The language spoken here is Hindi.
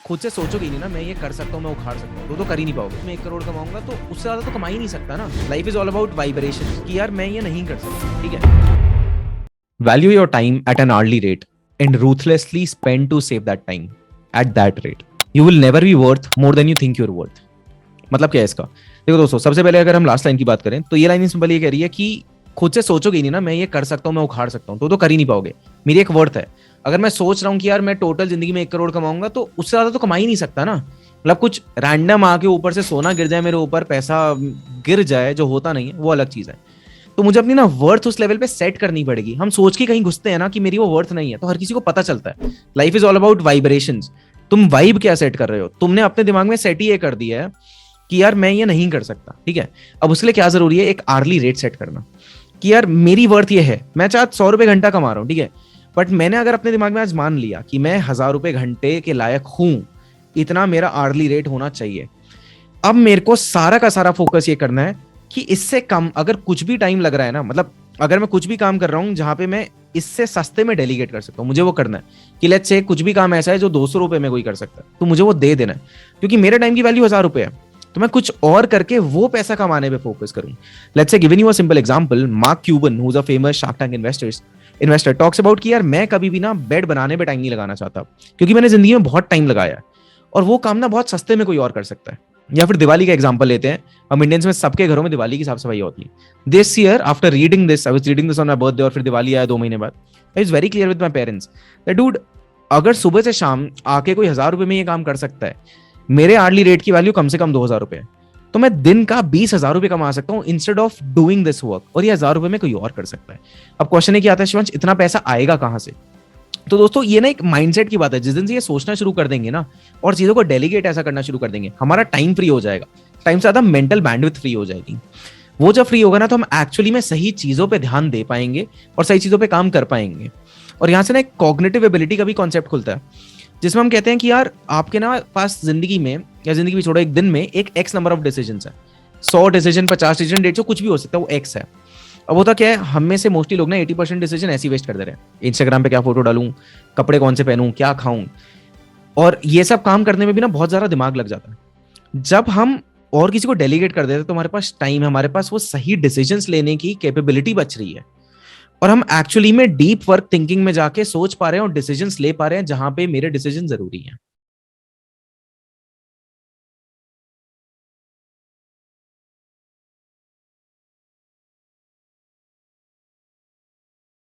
खुद से सोचोगे नहीं ना मैं ये कर सकता हूँ, मैं उखाड़ सकता हूँ, तो कर ही नहीं पाओगे। मैं 1 करोड़ कमाऊंगा तो उससे ज्यादा तो कमा ही नहीं सकता ना। Life is all about vibration कि यार मैं ये नहीं कर सकता। ठीक है, value your time at an hourly rate and ruthlessly spend to save that time at that rate. You will never be worth more than you think you're worth. मतलब क्या है इसका? देखो दोस्तों, सबसे पहले अगर हम लास्ट लाइन की बात करें तो ये लाइन सिंपल ये कह रही है कि खुद से सोचोगे नहीं ना मैं ये कर सकता हूँ, मैं उखाड़ सकता हूँ, तो कर ही नहीं पाओगे। मेरी एक वर्थ है। अगर मैं सोच रहा हूँ कि यार मैं टोटल जिंदगी में 1 करोड़ कमाऊंगा तो उससे ज्यादा तो कमा ही नहीं सकता ना। मतलब कुछ रैंडम आके ऊपर से सोना गिर जाए मेरे ऊपर, पैसा गिर जाए, जो होता नहीं है, वो अलग चीज है। तो मुझे अपनी ना वर्थ उस लेवल पे सेट करनी पड़ेगी। हम सोच के कहीं घुसते हैं ना कि मेरी वो वर्थ नहीं है, तो हर किसी को पता चलता है। Life is all about vibrations. तुम वाइब क्या सेट कर रहे हो? तुमने अपने दिमाग में सेट ही ये कर दिया है कि यार मैं ये नहीं कर सकता। ठीक है, अब उसके लिए क्या जरूरी है? एक आर्ली रेट सेट करना कि यार मेरी वर्थ ये है। मैं चाहे 100 रुपए घंटा कमा रहा हूँ, ठीक है, बट मैंने अगर अपने दिमाग में आज मान लिया कि मैं 1000 रुपए घंटे के लायक हूं, इतना मेरा आर्ली रेट होना चाहिए। अब मेरे को सारा का सारा फोकस ये करना है कि इससे कम अगर कुछ भी टाइम लग रहा है ना, मतलब अगर मैं कुछ भी काम कर रहा हूं जहां पे मैं इससे सस्ते में डेलीगेट कर सकता हूं, मुझे वो करना है। कि लेट्स से कुछ भी काम ऐसा है जो 200 रुपए में कोई कर सकता है, तो मुझे वो दे देना है, क्योंकि मेरे टाइम की वैल्यू 1000 रुपए है। तो मैं कुछ और करके वो पैसा कमाने पे फोकस करूं। Let's say given you a simple example, mark Cuban who is a famous shark tank investor talks about कि यार मैं कभी भी ना बेड बनाने पे टाइम नहीं लगाना चाहता, क्योंकि मैंने जिंदगी में बहुत टाइम लगाया है और वो काम ना बहुत सस्ते में कोई और कर सकता है। या फिर दिवाली का एग्जांपल लेते हैं। हम इंडियंस में सबके घरों में दिवाली की साफ सफाई होती है। This year after reading this, I was reading this on my birthday, और फिर दिवाली आया 2 महीने बाद। I was very clear with my parents that dude, अगर सुबह से शाम आके कोई 1000 रुपए में ये काम कर सकता है, मेरे आर्ली रेट की वैल्यू कम से कम 2000 रुपए है, तो मैं दिन का 20,000 रुपए कमा सकता हूँ instead of doing this work, और ये 1000 रुपए में कोई और कर सकता है। अब क्वेश्चन है कि आता है शिवांश इतना पैसा आएगा कहां से? तो दोस्तों ये ना एक माइंडसेट की बात है। जिस दिन से ये सोचना शुरू कर देंगे ना और चीजों को डेलीगेट ऐसा करना शुरू कर देंगे, हमारा टाइम फ्री हो जाएगा। टाइम से ज्यादा मेंटल बैंडविड्थ फ्री हो जाएगी। वो जब फ्री होगा ना तो हम एक्चुअली में सही चीजों पे ध्यान दे पाएंगे और सही चीजों पे काम कर पाएंगे। और यहाँ से ना एक कॉग्निटिव एबिलिटी का भी कॉन्सेप्ट खुलता है, जिसमें हम कहते हैं कि यार आपके ना पास जिंदगी में, या जिंदगी भी छोड़ो, एक दिन में एक एक्स नंबर ऑफ डिसीजन है। 100 डिसीजन, 50 डिसीजन, 150, कुछ भी हो सकता है, वो एक्स है। अब होता क्या है, हम में से मोस्टली लोग ना 80% डिसीजन ऐसी वेस्ट कर दे रहे हैं। इंस्टाग्राम पे क्या फोटो डालूं, कपड़े कौन से पहनूं, क्या खाऊं, और ये सब काम करने में भी ना बहुत ज्यादा दिमाग लग जाता है। जब हम और किसी को डेलीगेट कर देते हैं तो हमारे पास टाइम है, हमारे पास वो सही डिसीजंस लेने की कैपेबिलिटी बच रही है, और हम एक्चुअली में डीप वर्क थिंकिंग में जाके सोच पा रहे हैं और डिसीजंस ले पा रहे हैं जहां पे मेरे डिसीजन जरूरी है।